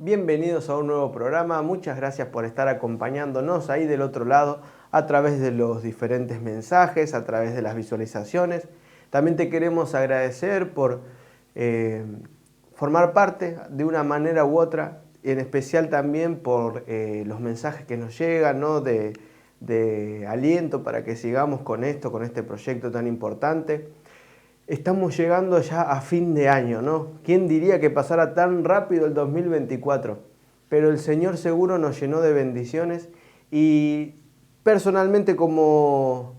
bienvenidos a un nuevo programa. Muchas gracias por estar acompañándonos ahí del otro lado a través de los diferentes mensajes, a través de las visualizaciones. También te queremos agradecer por formar parte de una manera u otra, en especial también por los mensajes que nos llegan, ¿no? de aliento para que sigamos con esto, con este proyecto tan importante. Estamos llegando ya a fin de año, ¿no? ¿Quién diría que pasara tan rápido el 2024? Pero el Señor seguro nos llenó de bendiciones y personalmente como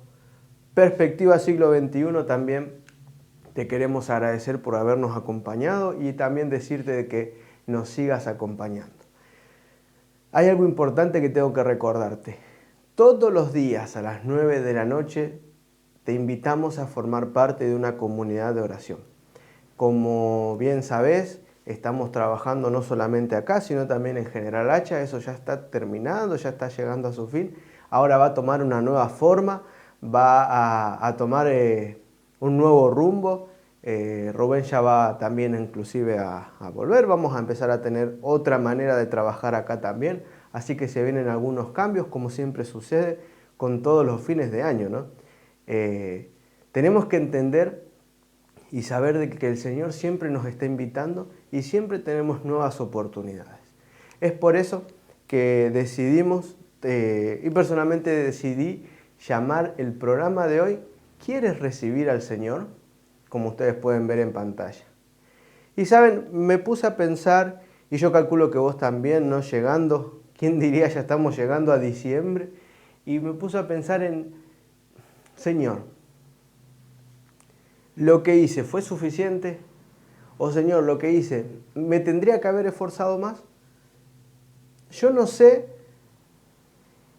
Perspectiva Siglo XXI también te queremos agradecer por habernos acompañado y también decirte de que nos sigas acompañando. Hay algo importante que tengo que recordarte. Todos los días a las 9 de la noche te invitamos a formar parte de una comunidad de oración. Como bien sabes, estamos trabajando no solamente acá, sino también en General Hacha. Eso ya está terminando, ya está llegando a su fin. Ahora va a tomar una nueva forma, va a tomar un nuevo rumbo. Rubén ya va también inclusive a volver. Vamos a empezar a tener otra manera de trabajar acá también. Así que se vienen algunos cambios, como siempre sucede con todos los fines de año, ¿no? Tenemos que entender y saber de que el Señor siempre nos está invitando y siempre tenemos nuevas oportunidades. Es por eso que decidimos, y personalmente decidí llamar el programa de hoy ¿Quieres recibir al Señor? Como ustedes pueden ver en pantalla. Y saben, me puse a pensar, y yo calculo que vos también, ¿no? Llegando, ¿quién diría? Ya estamos llegando a diciembre, y me puse a pensar en Señor, ¿lo que hice fue suficiente? O Señor, lo que hice, ¿me tendría que haber esforzado más? Yo no sé,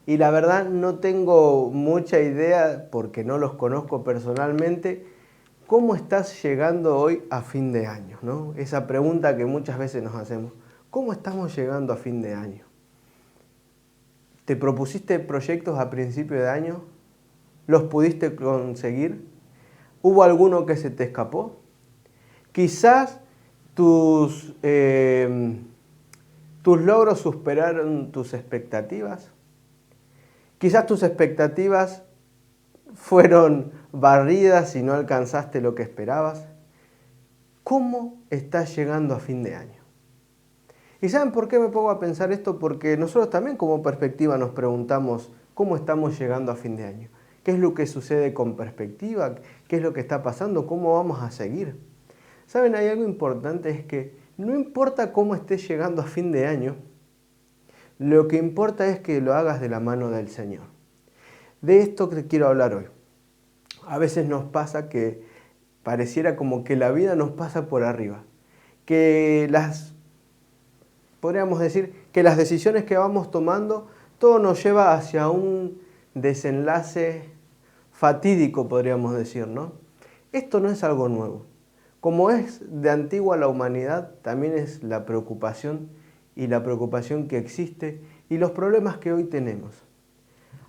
y la verdad no tengo mucha idea, porque no los conozco personalmente, ¿cómo estás llegando hoy a fin de año? ¿No? Esa pregunta que muchas veces nos hacemos. ¿Cómo estamos llegando a fin de año? ¿Te propusiste proyectos a principio de año? ¿Los pudiste conseguir? ¿Hubo alguno que se te escapó? Quizás tus logros superaron tus expectativas. Quizás tus expectativas fueron barridas y no alcanzaste lo que esperabas. ¿Cómo estás llegando a fin de año? ¿Y saben por qué me pongo a pensar esto? Porque nosotros también como Perspectiva nos preguntamos cómo estamos llegando a fin de año. ¿Qué es lo que sucede con Perspectiva? ¿Qué es lo que está pasando? ¿Cómo vamos a seguir? ¿Saben? Hay algo importante, es que no importa cómo estés llegando a fin de año, lo que importa es que lo hagas de la mano del Señor. De esto te quiero hablar hoy. A veces nos pasa que pareciera como que la vida nos pasa por arriba, que podríamos decir que las decisiones que vamos tomando, todo nos lleva hacia un desenlace fatídico, podríamos decir, ¿no? Esto no es algo nuevo. Como es de antigua la humanidad, también es la preocupación que existe y los problemas que hoy tenemos.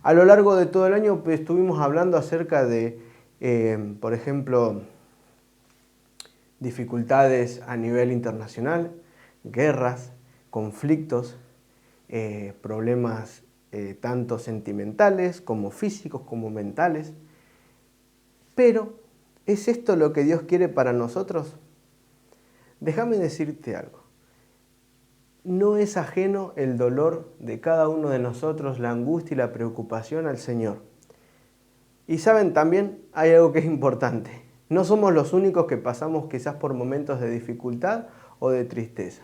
A lo largo de todo el año estuvimos hablando acerca de, por ejemplo, dificultades a nivel internacional, guerras, conflictos, problemas tanto sentimentales como físicos como mentales. Pero, ¿es esto lo que Dios quiere para nosotros? Déjame decirte algo. No es ajeno el dolor de cada uno de nosotros, la angustia y la preocupación al Señor. Y saben, también hay algo que es importante. No somos los únicos que pasamos quizás por momentos de dificultad o de tristeza.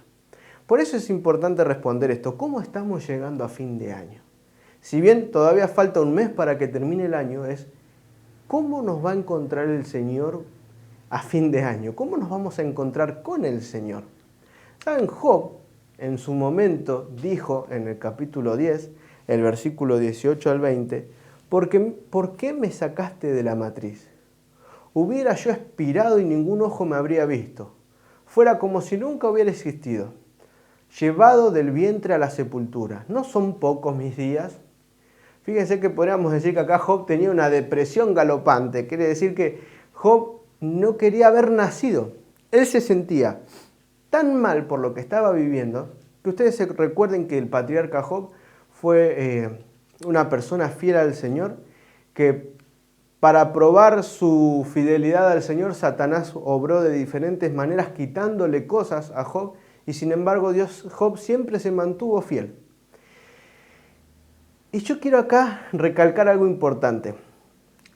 Por eso es importante responder esto. ¿Cómo estamos llegando a fin de año? Si bien todavía falta un mes para que termine el año, es ¿cómo nos va a encontrar el Señor a fin de año? ¿Cómo nos vamos a encontrar con el Señor? ¿Saben? Job en su momento dijo en el capítulo 10, el versículo 18 al 20, ¿por qué me sacaste de la matriz? Hubiera yo expirado y ningún ojo me habría visto. Fuera como si nunca hubiera existido. Llevado del vientre a la sepultura. ¿No son pocos mis días? Fíjense que podríamos decir que acá Job tenía una depresión galopante. Quiere decir que Job no quería haber nacido. Él se sentía tan mal por lo que estaba viviendo Que ustedes se recuerden que el patriarca Job fue una persona fiel al Señor, que para probar su fidelidad al Señor, Satanás obró de diferentes maneras quitándole cosas a Job, y sin embargo Job siempre se mantuvo fiel. Y yo quiero acá recalcar algo importante.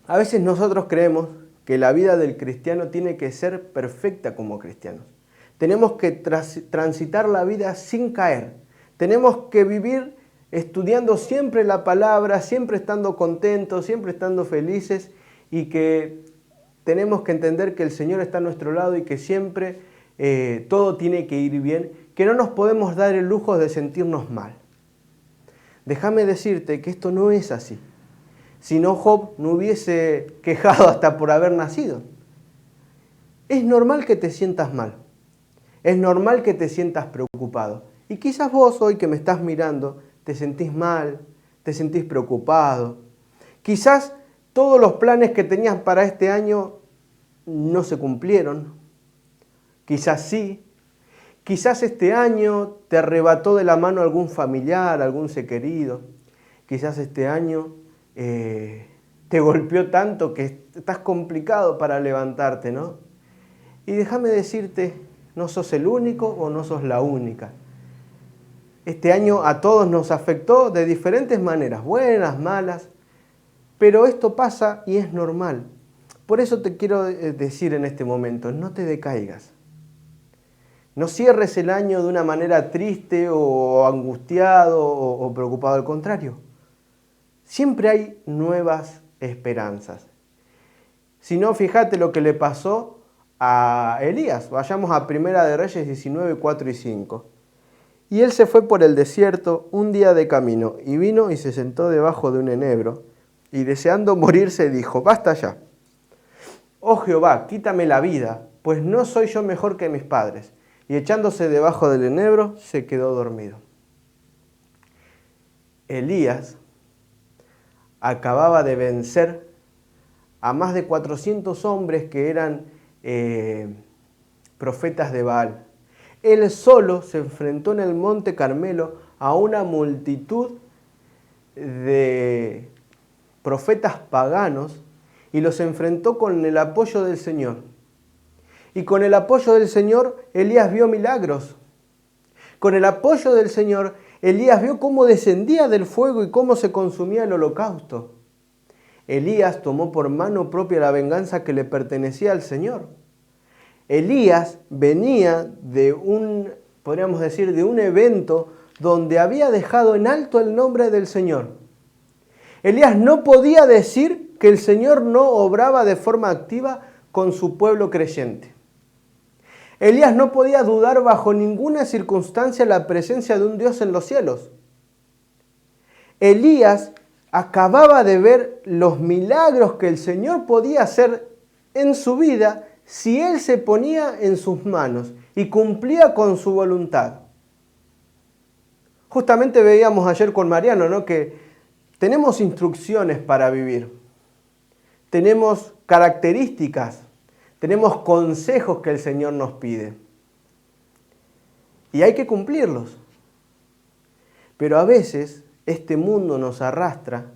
A veces nosotros creemos que la vida del cristiano tiene que ser perfecta como cristianos. Tenemos que transitar la vida sin caer. Tenemos que vivir estudiando siempre la palabra, siempre estando contentos, siempre estando felices, y que tenemos que entender que el Señor está a nuestro lado y que siempre todo tiene que ir bien, que no nos podemos dar el lujo de sentirnos mal. Déjame decirte que esto no es así. Si no, Job no hubiese quejado hasta por haber nacido. Es normal que te sientas mal. Es normal que te sientas preocupado. Y quizás vos hoy que me estás mirando te sentís mal, te sentís preocupado. Quizás todos los planes que tenías para este año no se cumplieron. Quizás sí. Quizás este año te arrebató de la mano algún familiar, algún ser querido. Quizás este año te golpeó tanto que estás complicado para levantarte, ¿no? Y déjame decirte, no sos el único o no sos la única. Este año a todos nos afectó de diferentes maneras, buenas, malas, pero esto pasa y es normal. Por eso te quiero decir en este momento, no te decaigas. No cierres el año de una manera triste o angustiado o preocupado, al contrario. Siempre hay nuevas esperanzas. Si no, fíjate lo que le pasó a Elías. Vayamos a Primera de Reyes 19, 4 y 5. Y él se fue por el desierto un día de camino, y vino y se sentó debajo de un enebro, y deseando morirse dijo, basta ya. Oh Jehová, quítame la vida, pues no soy yo mejor que mis padres. Y echándose debajo del enebro, se quedó dormido. Elías acababa de vencer a más de 400 hombres que eran profetas de Baal. Él solo se enfrentó en el Monte Carmelo a una multitud de profetas paganos y los enfrentó con el apoyo del Señor. Y con el apoyo del Señor, Elías vio milagros. Con el apoyo del Señor, Elías vio cómo descendía del fuego y cómo se consumía el holocausto. Elías tomó por mano propia la venganza que le pertenecía al Señor. Elías venía de podríamos decir, de un evento donde había dejado en alto el nombre del Señor. Elías no podía decir que el Señor no obraba de forma activa con su pueblo creyente. Elías no podía dudar bajo ninguna circunstancia la presencia de un Dios en los cielos. Elías acababa de ver los milagros que el Señor podía hacer en su vida si él se ponía en sus manos y cumplía con su voluntad. Justamente veíamos ayer con Mariano, ¿no?, que tenemos instrucciones para vivir, tenemos características, tenemos consejos que el Señor nos pide y hay que cumplirlos. Pero a veces este mundo nos arrastra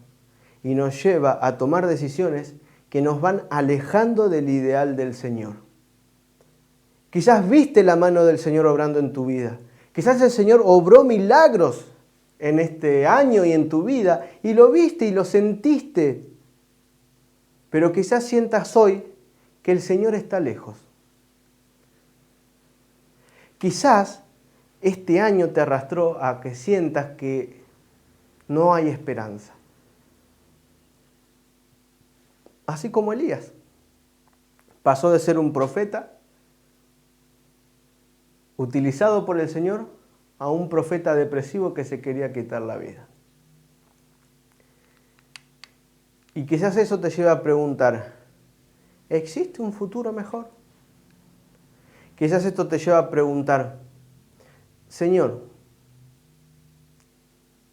y nos lleva a tomar decisiones que nos van alejando del ideal del Señor. Quizás viste la mano del Señor obrando en tu vida. Quizás el Señor obró milagros en este año y en tu vida y lo viste y lo sentiste. Pero quizás sientas hoy que el Señor está lejos. Quizás este año te arrastró a que sientas que no hay esperanza. Así como Elías. Pasó de ser un profeta utilizado por el Señor a un profeta depresivo que se quería quitar la vida. Y quizás eso te lleva a preguntar, ¿existe un futuro mejor? Quizás esto te lleva a preguntar, Señor,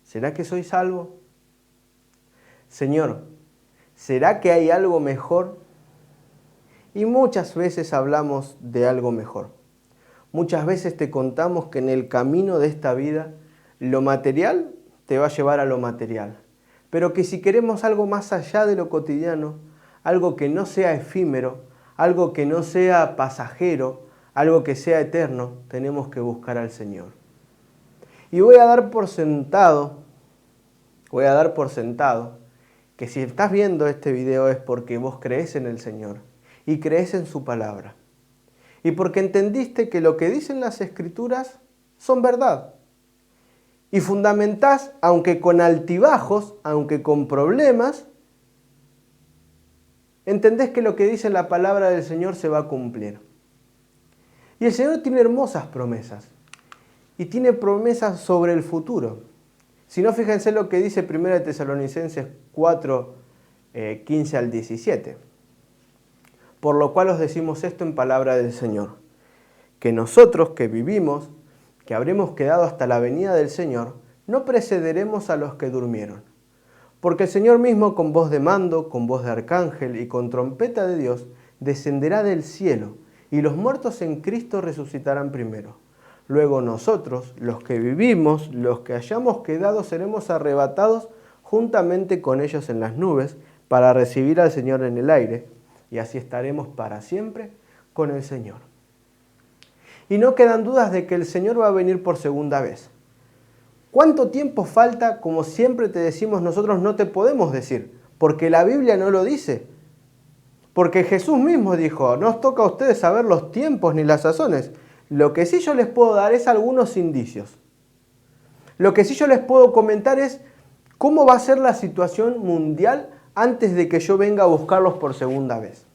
¿será que soy salvo? Señor, ¿será que hay algo mejor? Y muchas veces hablamos de algo mejor. muchas veces te contamos que en el camino de esta vida lo material te va a llevar a lo material, pero que si queremos algo más allá de lo cotidiano, algo que no sea efímero, algo que no sea pasajero, algo que sea eterno, tenemos que buscar al Señor. Y voy a dar por sentado que si estás viendo este video es porque vos crees en el Señor y crees en su palabra. Y porque entendiste que lo que dicen las Escrituras son verdad. Y fundamentás, aunque con altibajos, aunque con problemas, entendés que lo que dice la palabra del Señor se va a cumplir. Y el Señor tiene hermosas promesas. Y tiene promesas sobre el futuro. Si no, fíjense lo que dice 1 Tesalonicenses 4, 15 al 17. Por lo cual os decimos esto en palabra del Señor, que nosotros que vivimos, que habremos quedado hasta la venida del Señor, no precederemos a los que durmieron. Porque el Señor mismo con voz de mando, con voz de arcángel y con trompeta de Dios, descenderá del cielo, y los muertos en Cristo resucitarán primero. Luego nosotros, los que vivimos, los que hayamos quedado, seremos arrebatados juntamente con ellos en las nubes, para recibir al Señor en el aire, y así estaremos para siempre con el Señor. Y no quedan dudas de que el Señor va a venir por segunda vez. ¿Cuánto tiempo falta? Como siempre te decimos nosotros, no te podemos decir, porque la Biblia no lo dice. Porque Jesús mismo dijo, no os toca a ustedes saber los tiempos ni las sazones. Lo que sí yo les puedo dar es algunos indicios. Lo que sí yo les puedo comentar es cómo va a ser la situación mundial antes de que yo venga a buscarlos por segunda vez.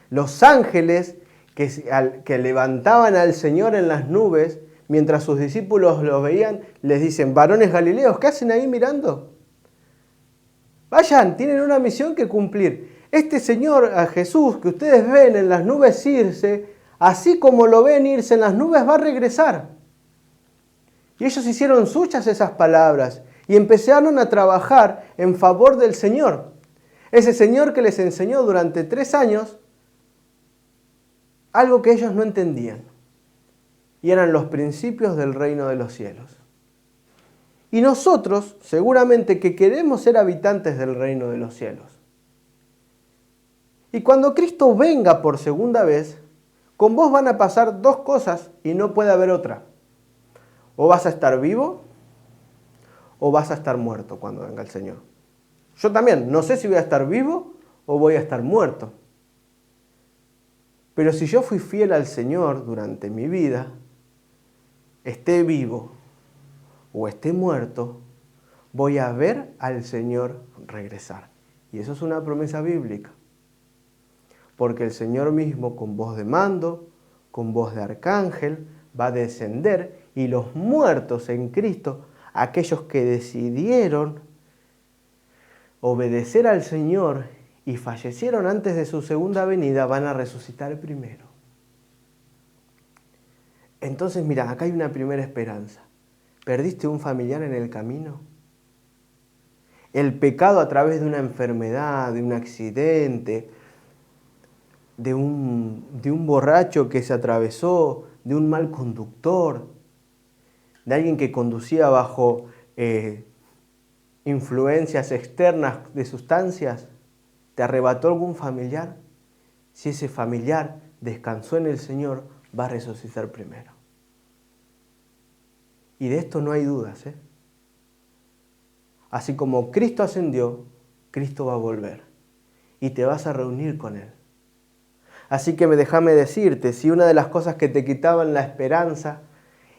Los ángeles que levantaban al Señor en las nubes, mientras sus discípulos lo veían, les dicen, varones galileos, ¿qué hacen ahí mirando? Vayan, tienen una misión que cumplir. Este Señor, a Jesús, que ustedes ven en las nubes irse, así como lo ven irse en las nubes, va a regresar. Y ellos hicieron suyas esas palabras y empezaron a trabajar en favor del Señor. Ese Señor que les enseñó durante 3 años algo que ellos no entendían. Y eran los principios del reino de los cielos. Y nosotros, seguramente que queremos ser habitantes del reino de los cielos. Y cuando Cristo venga por segunda vez, con vos van a pasar 2 cosas y no puede haber otra. O vas a estar vivo o vas a estar muerto cuando venga el Señor. Yo también, no sé si voy a estar vivo o voy a estar muerto. Pero si yo fui fiel al Señor durante mi vida, esté vivo o esté muerto, voy a ver al Señor regresar. Y eso es una promesa bíblica. Porque el Señor mismo con voz de mando, con voz de arcángel, va a descender y los muertos en Cristo, aquellos que decidieron obedecer al Señor y fallecieron antes de su segunda venida, van a resucitar primero. Entonces, mira, acá hay una primera esperanza. ¿Perdiste un familiar en el camino? El pecado a través de una enfermedad, de un accidente, de un borracho que se atravesó, de un mal conductor, de alguien que conducía bajo influencias externas de sustancias, ¿te arrebató algún familiar? Si ese familiar descansó en el Señor, va a resucitar primero. Y de esto no hay dudas, ¿eh? Así como Cristo ascendió, Cristo va a volver y te vas a reunir con Él. Así que déjame decirte, si una de las cosas que te quitaban la esperanza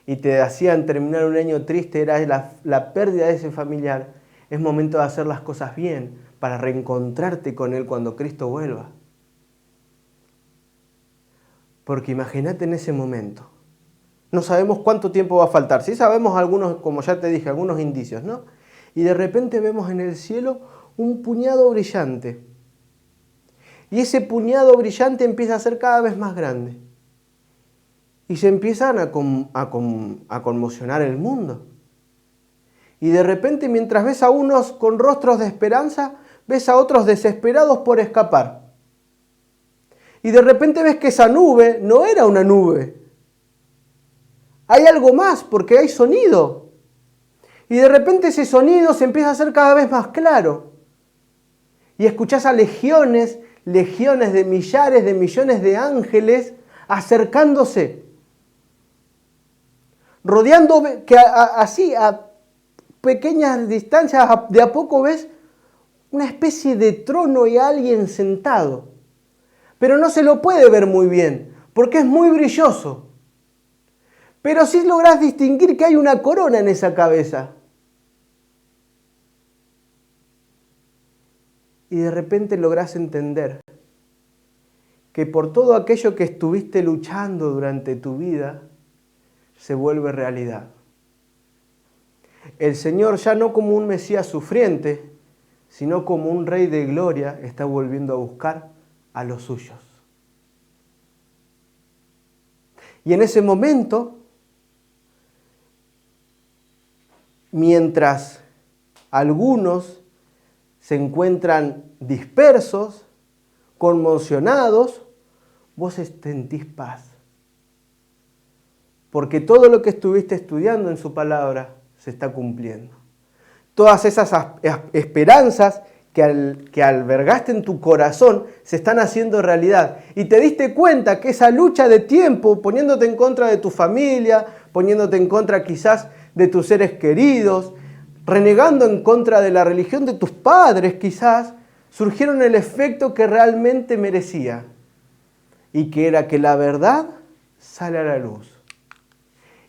y te hacían terminar un año triste era la pérdida de ese familiar, es momento de hacer las cosas bien para reencontrarte con Él cuando Cristo vuelva. Porque imagínate en ese momento. No sabemos cuánto tiempo va a faltar. Sí sabemos algunos, como ya te dije, algunos indicios, ¿no? Y de repente vemos en el cielo un puñado brillante. Y ese puñado brillante empieza a ser cada vez más grande. Y se empiezan a conmocionar el mundo. Y de repente, mientras ves a unos con rostros de esperanza, ves a otros desesperados por escapar. Y de repente ves que esa nube no era una nube. Hay algo más porque hay sonido. Y de repente ese sonido se empieza a hacer cada vez más claro. Y escuchás a legiones de millares, de millones de ángeles acercándose. Rodeando, que así a pequeñas distancias, de a poco ves una especie de trono y alguien sentado. Pero no se lo puede ver muy bien, porque es muy brilloso. Pero sí lográs distinguir que hay una corona en esa cabeza. Y de repente lográs entender que por todo aquello que estuviste luchando durante tu vida, se vuelve realidad. El Señor, ya no como un Mesías sufriente, sino como un Rey de gloria, está volviendo a buscar a los suyos. Y en ese momento, mientras algunos se encuentran dispersos, conmocionados, vos sentís paz. Porque todo lo que estuviste estudiando en su palabra se está cumpliendo. Todas esas esperanzas que albergaste en tu corazón se están haciendo realidad. Y te diste cuenta que esa lucha de tiempo, poniéndote en contra de tu familia, poniéndote en contra quizás de tus seres queridos, renegando en contra de la religión de tus padres quizás, surgieron el efecto que realmente merecía. Y que era que la verdad sale a la luz.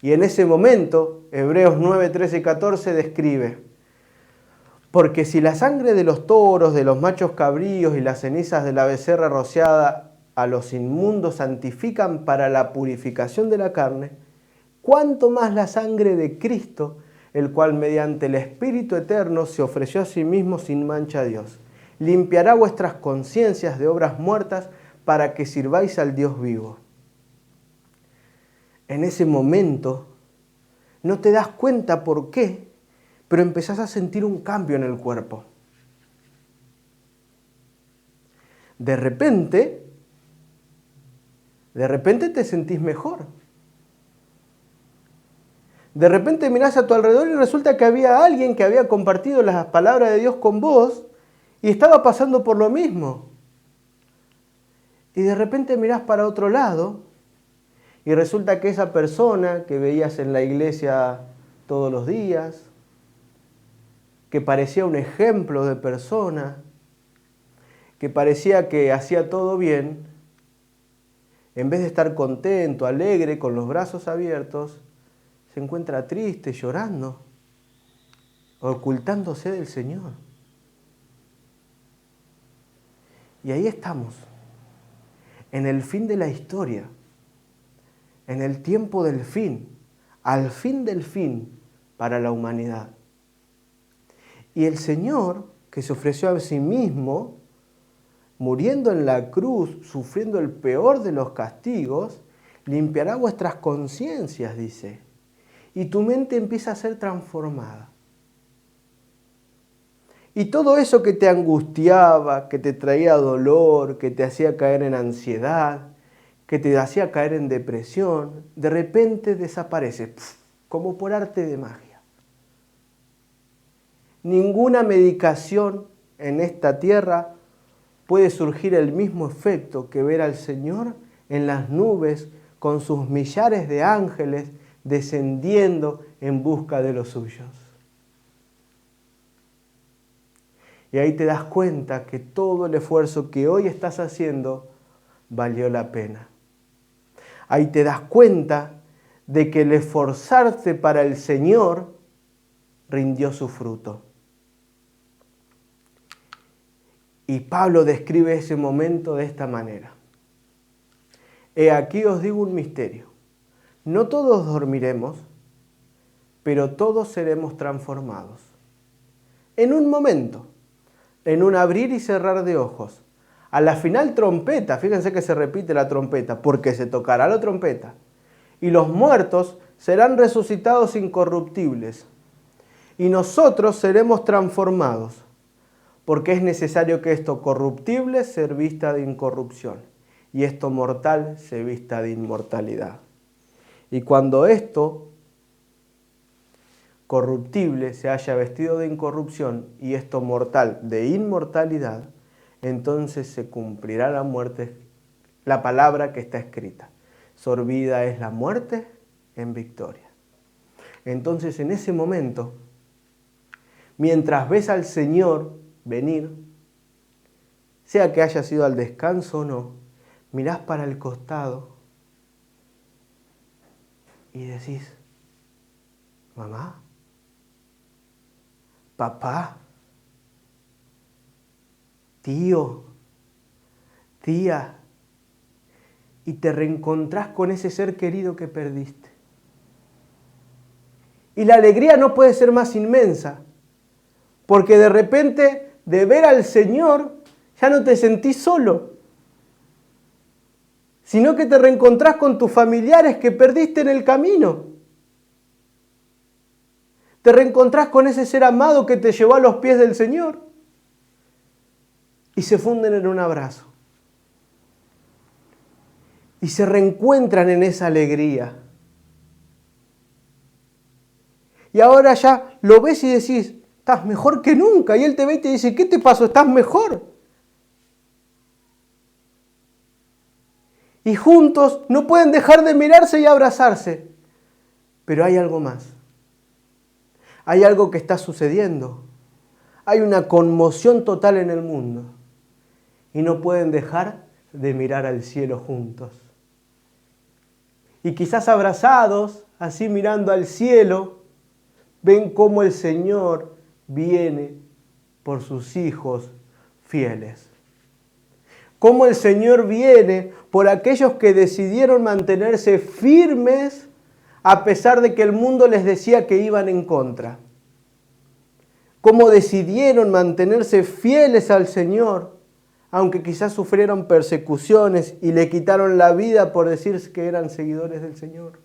Y en ese momento, Hebreos 9, 13 y 14 describe: porque si la sangre de los toros, de los machos cabríos y las cenizas de la becerra rociada a los inmundos santifican para la purificación de la carne, cuánto más la sangre de Cristo, el cual mediante el Espíritu Eterno se ofreció a sí mismo sin mancha a Dios, limpiará vuestras conciencias de obras muertas para que sirváis al Dios vivo. En ese momento no te das cuenta por qué, pero empezás a sentir un cambio en el cuerpo. De repente te sentís mejor. De repente mirás a tu alrededor y resulta que había alguien que había compartido las palabras de Dios con vos y estaba pasando por lo mismo. Y de repente mirás para otro lado y resulta que esa persona que veías en la iglesia todos los días, que parecía un ejemplo de persona, que parecía que hacía todo bien, en vez de estar contento, alegre, con los brazos abiertos, se encuentra triste, llorando, ocultándose del Señor. Y ahí estamos, en el fin de la historia, en el tiempo del fin, al fin del fin para la humanidad. Y el Señor, que se ofreció a sí mismo, muriendo en la cruz, sufriendo el peor de los castigos, limpiará vuestras conciencias, dice, y tu mente empieza a ser transformada. Y todo eso que te angustiaba, que te traía dolor, que te hacía caer en ansiedad, que te hacía caer en depresión, de repente desaparece, como por arte de magia. Ninguna medicación en esta tierra puede surgir el mismo efecto que ver al Señor en las nubes con sus millares de ángeles descendiendo en busca de los suyos. Y ahí te das cuenta que todo el esfuerzo que hoy estás haciendo valió la pena. Ahí te das cuenta de que el esforzarse para el Señor rindió su fruto. Y Pablo describe ese momento de esta manera. He aquí os digo un misterio. No todos dormiremos, pero todos seremos transformados. En un momento, en un abrir y cerrar de ojos. A la final trompeta, fíjense que se repite la trompeta, porque se tocará la trompeta. Y los muertos serán resucitados incorruptibles. Y nosotros seremos transformados, porque es necesario que esto corruptible se vista de incorrupción y esto mortal se vista de inmortalidad. Y cuando esto corruptible se haya vestido de incorrupción y esto mortal de inmortalidad, entonces se cumplirá la muerte, la palabra que está escrita. Sorbida es la muerte en victoria. Entonces en ese momento, mientras ves al Señor venir, sea que hayas ido al descanso o no, mirás para el costado y decís, mamá, papá, tío, tía, y te reencontrás con ese ser querido que perdiste. Y la alegría no puede ser más inmensa, porque de repente de ver al Señor ya no te sentís solo, sino que te reencontrás con tus familiares que perdiste en el camino. Te reencontrás con ese ser amado que te llevó a los pies del Señor y se funden en un abrazo. Y se reencuentran en esa alegría. Y ahora ya lo ves y decís, estás mejor que nunca. Y él te ve y te dice, ¿qué te pasó? ¿Estás mejor? Y juntos no pueden dejar de mirarse y abrazarse. Pero hay algo más. Hay algo que está sucediendo. Hay una conmoción total en el mundo. Y no pueden dejar de mirar al cielo juntos. Y quizás abrazados, así mirando al cielo, ven cómo el Señor viene por sus hijos fieles. Cómo el Señor viene por aquellos que decidieron mantenerse firmes a pesar de que el mundo les decía que iban en contra. Cómo decidieron mantenerse fieles al Señor, aunque quizás sufrieron persecuciones y le quitaron la vida por decir que eran seguidores del Señor.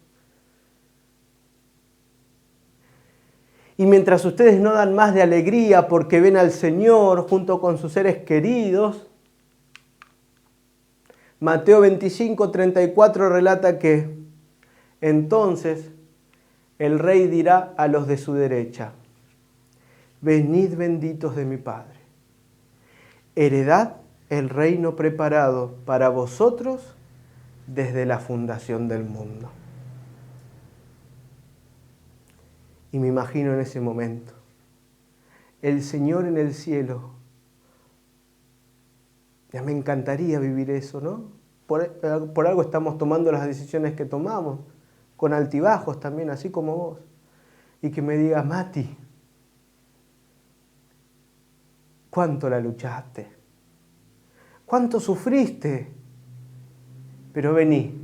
Y mientras ustedes no dan más de alegría porque ven al Señor junto con sus seres queridos, Mateo 25:34 relata que entonces el rey dirá a los de su derecha, venid benditos de mi Padre, heredad el reino preparado para vosotros desde la fundación del mundo. Y me imagino en ese momento, el Señor en el cielo. Ya me encantaría vivir eso, ¿no? Por algo estamos tomando las decisiones que tomamos, con altibajos también, así como vos. Y que me digas, Mati, ¿cuánto la luchaste? ¿Cuánto sufriste? Pero vení,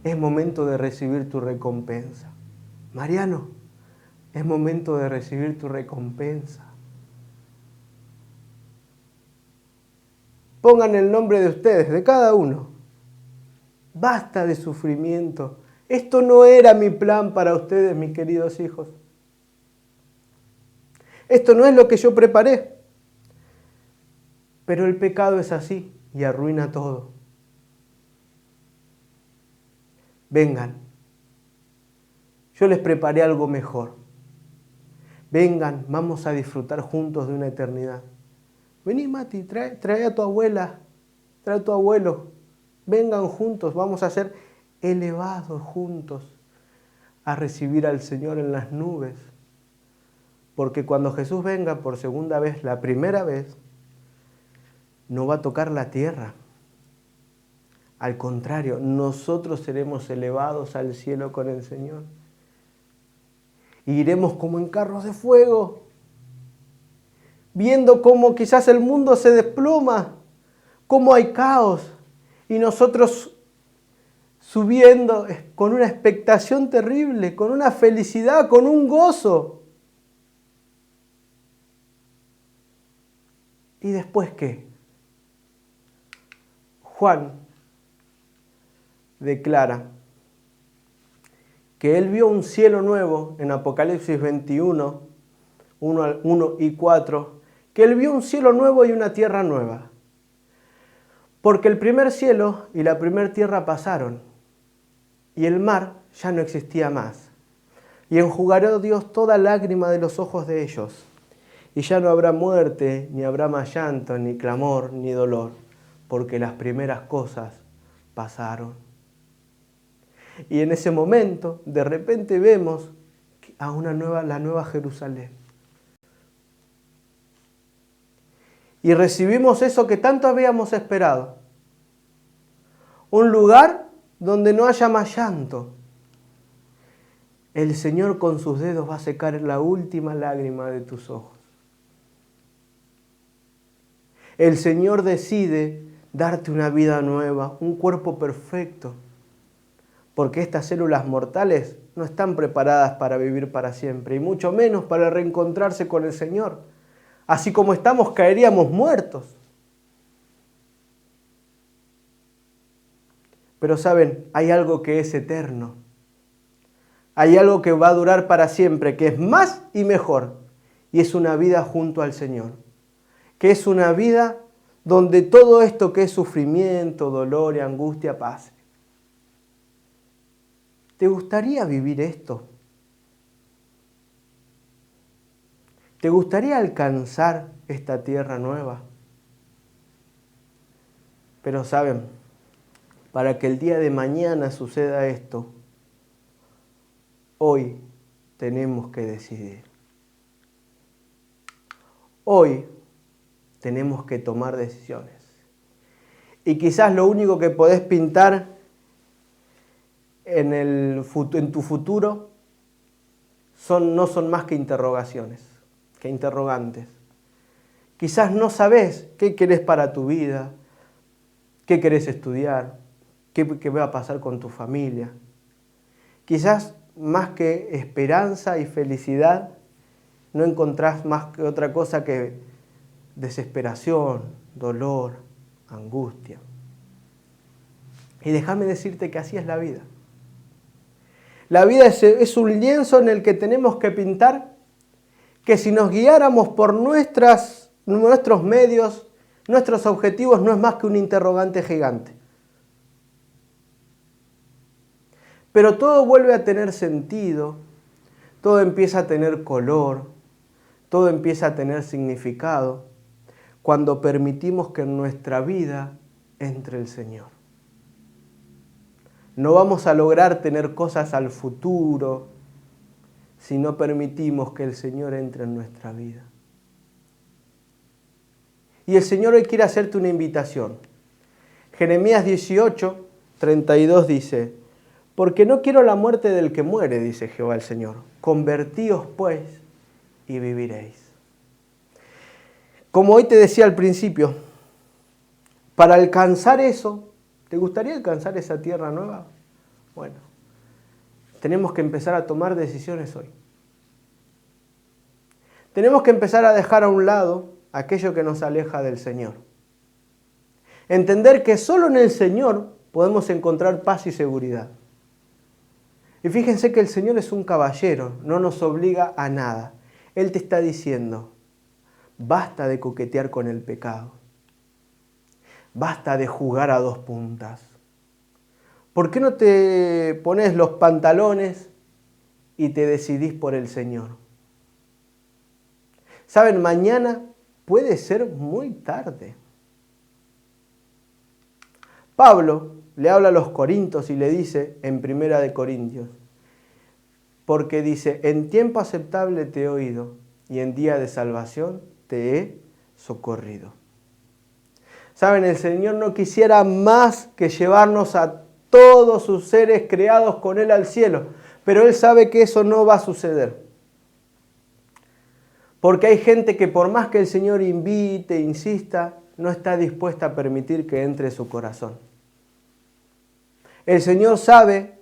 es momento de recibir tu recompensa. Mariano, es momento de recibir tu recompensa. Pongan el nombre de ustedes, de cada uno. Basta de sufrimiento. Esto no era mi plan para ustedes, mis queridos hijos. Esto no es lo que yo preparé. Pero el pecado es así y arruina todo. Vengan. Yo les preparé algo mejor. Vengan, vamos a disfrutar juntos de una eternidad. Vení, Mati, trae a tu abuela, trae a tu abuelo. Vengan juntos, vamos a ser elevados juntos a recibir al Señor en las nubes. Porque cuando Jesús venga por segunda vez, la primera vez, no va a tocar la tierra. Al contrario, nosotros seremos elevados al cielo con el Señor. Y iremos como en carros de fuego, viendo cómo quizás el mundo se desploma, cómo hay caos, y nosotros subiendo con una expectación terrible, con una felicidad, con un gozo. ¿Y después qué? Juan declara que él vio un cielo nuevo en Apocalipsis 21, 1 y 4, que él vio un cielo nuevo y una tierra nueva. Porque el primer cielo y la primera tierra pasaron, y el mar ya no existía más. Y enjugará Dios toda lágrima de los ojos de ellos, y ya no habrá muerte, ni habrá más llanto, ni clamor, ni dolor, porque las primeras cosas pasaron. Y en ese momento, de repente vemos a la nueva Jerusalén. Y recibimos eso que tanto habíamos esperado. Un lugar donde no haya más llanto. El Señor con sus dedos va a secar la última lágrima de tus ojos. El Señor decide darte una vida nueva, un cuerpo perfecto. Porque estas células mortales no están preparadas para vivir para siempre, y mucho menos para reencontrarse con el Señor. Así como estamos, caeríamos muertos. Pero saben, hay algo que es eterno. Hay algo que va a durar para siempre, que es más y mejor. Y es una vida junto al Señor. Que es una vida donde todo esto que es sufrimiento, dolor y angustia pase. ¿Te gustaría vivir esto? ¿Te gustaría alcanzar esta tierra nueva? Pero saben, para que el día de mañana suceda esto, hoy tenemos que decidir. Hoy tenemos que tomar decisiones. Y quizás lo único que podés pintar en tu futuro no son más que interrogaciones, que interrogantes. Quizás no sabés qué querés para tu vida, qué querés estudiar, qué va a pasar con tu familia. Quizás más que esperanza y felicidad, no encontrás más que otra cosa que desesperación, dolor, angustia. Y déjame decirte que así es la vida. La vida es un lienzo en el que tenemos que pintar, que si nos guiáramos por nuestros medios, nuestros objetivos, no es más que un interrogante gigante. Pero todo vuelve a tener sentido, todo empieza a tener color, todo empieza a tener significado cuando permitimos que en nuestra vida entre el Señor. No vamos a lograr tener cosas al futuro si no permitimos que el Señor entre en nuestra vida. Y el Señor hoy quiere hacerte una invitación. Jeremías 18, 32 dice: porque no quiero la muerte del que muere, dice Jehová el Señor. Convertíos pues y viviréis. Como hoy te decía al principio, para alcanzar eso, ¿te gustaría alcanzar esa tierra nueva? Bueno, tenemos que empezar a tomar decisiones hoy. Tenemos que empezar a dejar a un lado aquello que nos aleja del Señor. Entender que solo en el Señor podemos encontrar paz y seguridad. Y fíjense que el Señor es un caballero, no nos obliga a nada. Él te está diciendo: basta de coquetear con el pecado. Basta de jugar a dos puntas. ¿Por qué no te pones los pantalones y te decidís por el Señor? ¿Saben? Mañana puede ser muy tarde. Pablo le habla a los Corintios y le dice en 1 Corintios, porque dice: en tiempo aceptable te he oído y en día de salvación te he socorrido. Saben, el Señor no quisiera más que llevarnos a todos sus seres creados con Él al cielo, pero Él sabe que eso no va a suceder. Porque hay gente que por más que el Señor invite, insista, no está dispuesta a permitir que entre su corazón. El Señor sabe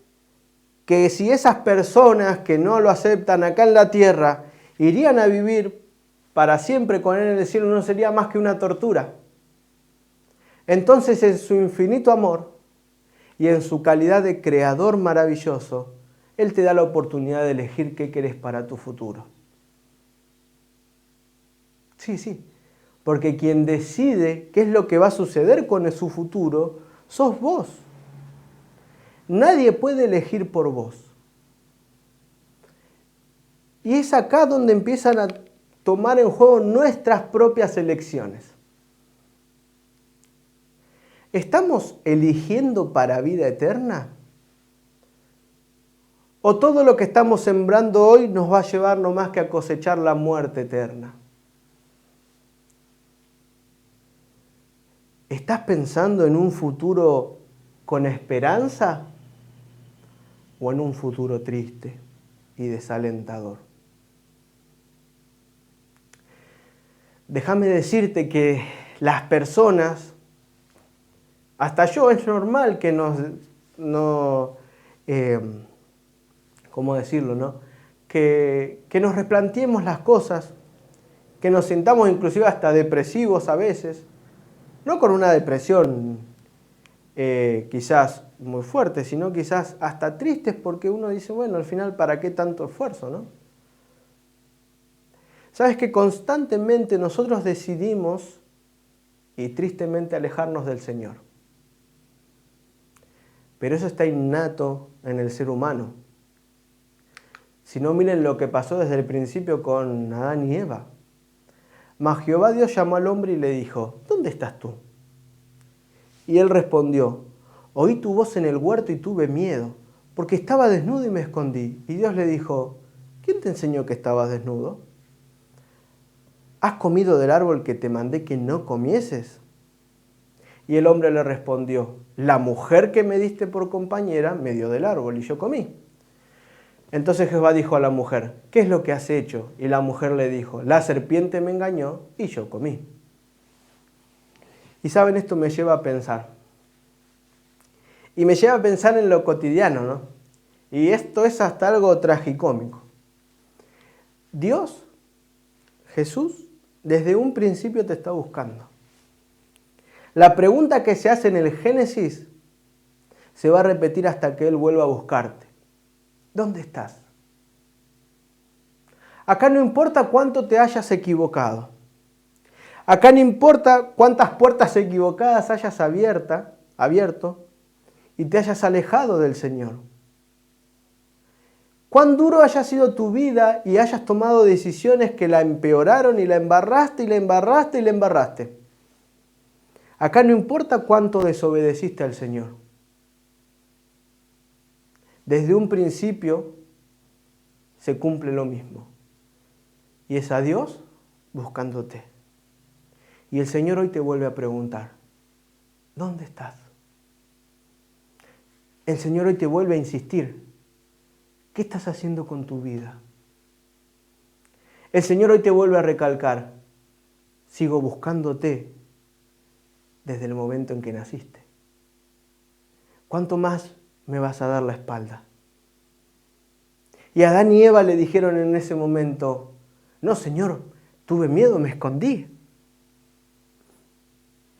que si esas personas que no lo aceptan acá en la tierra irían a vivir para siempre con Él en el cielo, no sería más que una tortura. Entonces, en su infinito amor y en su calidad de creador maravilloso, Él te da la oportunidad de elegir qué querés para tu futuro. Sí. Porque quien decide qué es lo que va a suceder con su futuro, sos vos. Nadie puede elegir por vos. Y es acá donde empiezan a tomar en juego nuestras propias elecciones. ¿Estamos eligiendo para vida eterna? ¿O todo lo que estamos sembrando hoy nos va a llevar no más que a cosechar la muerte eterna? ¿Estás pensando en un futuro con esperanza o en un futuro triste y desalentador? Déjame decirte que las personas, hasta yo, es normal que ¿cómo decirlo, no? Que nos replanteemos las cosas, que nos sintamos inclusive hasta depresivos a veces, no con una depresión quizás muy fuerte, sino quizás hasta tristes porque uno dice, bueno, al final, ¿para qué tanto esfuerzo, no? Sabes que constantemente nosotros decidimos y tristemente alejarnos del Señor. Pero eso está innato en el ser humano. Si no, miren lo que pasó desde el principio con Adán y Eva. Mas Jehová Dios llamó al hombre y le dijo, ¿dónde estás tú? Y él respondió, oí tu voz en el huerto y tuve miedo, porque estaba desnudo y me escondí. Y Dios le dijo, ¿quién te enseñó que estabas desnudo? ¿Has comido del árbol que te mandé que no comieses? Y el hombre le respondió, la mujer que me diste por compañera me dio del árbol y yo comí. Entonces Jehová dijo a la mujer, ¿qué es lo que has hecho? Y la mujer le dijo, la serpiente me engañó y yo comí. Y saben, esto me lleva a pensar. Y me lleva a pensar en lo cotidiano, ¿no? Y esto es hasta algo tragicómico. Dios, Jesús, desde un principio te está buscando. La pregunta que se hace en el Génesis se va a repetir hasta que Él vuelva a buscarte. ¿Dónde estás? Acá no importa cuánto te hayas equivocado. Acá no importa cuántas puertas equivocadas hayas abierto y te hayas alejado del Señor. Cuán duro haya sido tu vida y hayas tomado decisiones que la empeoraron y la embarraste y la embarraste y la embarraste. Acá no importa cuánto desobedeciste al Señor. Desde un principio se cumple lo mismo. Y es a Dios buscándote. Y el Señor hoy te vuelve a preguntar, ¿dónde estás? El Señor hoy te vuelve a insistir, ¿qué estás haciendo con tu vida? El Señor hoy te vuelve a recalcar, sigo buscándote desde el momento en que naciste. ¿Cuánto más me vas a dar la espalda? Y Adán y Eva le dijeron en ese momento, no, Señor, tuve miedo, me escondí.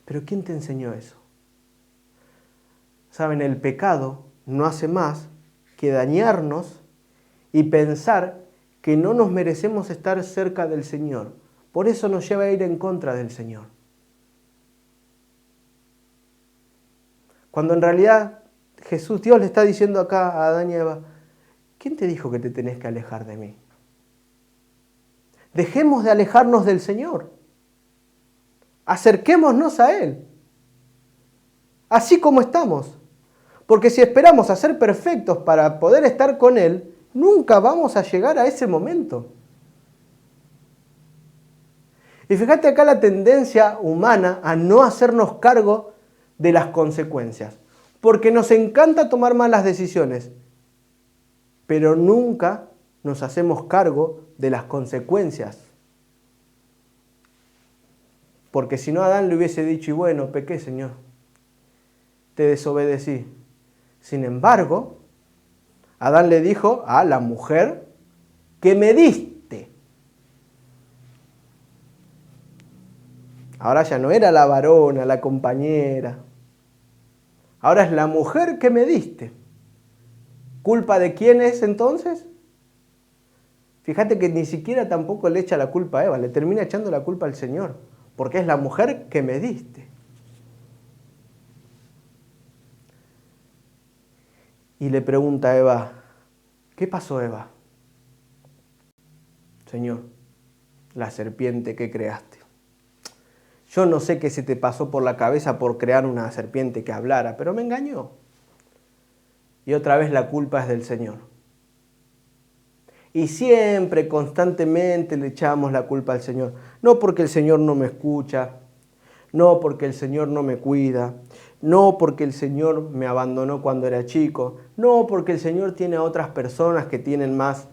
Pero ¿quién te enseñó eso? Saben, el pecado no hace más que dañarnos y pensar que no nos merecemos estar cerca del Señor. Por eso nos lleva a ir en contra del Señor. Cuando en realidad Jesús, Dios le está diciendo acá a Adán y Eva, ¿quién te dijo que te tenés que alejar de mí? Dejemos de alejarnos del Señor. Acerquémonos a Él. Así como estamos. Porque si esperamos a ser perfectos para poder estar con Él, nunca vamos a llegar a ese momento. Y fíjate acá la tendencia humana a no hacernos cargo de las consecuencias. Porque nos encanta tomar malas decisiones, pero nunca nos hacemos cargo de las consecuencias. Porque si no, Adán le hubiese dicho, y bueno, pequé, Señor, te desobedecí. Sin embargo, Adán le dijo a la mujer que me diste. Ahora ya no era la varona, la compañera. Ahora es la mujer que me diste. ¿Culpa de quién es entonces? Fíjate que ni siquiera tampoco le echa la culpa a Eva, le termina echando la culpa al Señor. porque es la mujer que me diste. Y le pregunta a Eva, ¿qué pasó, Eva? Señor, la serpiente que creaste. Yo no sé qué se te pasó por la cabeza por crear una serpiente que hablara, pero me engañó. Y otra vez la culpa es del Señor. Y siempre, constantemente le echamos la culpa al Señor. No porque el Señor no me escucha, no porque el Señor no me cuida, no porque el Señor me abandonó cuando era chico, no porque el Señor tiene a otras personas que tienen más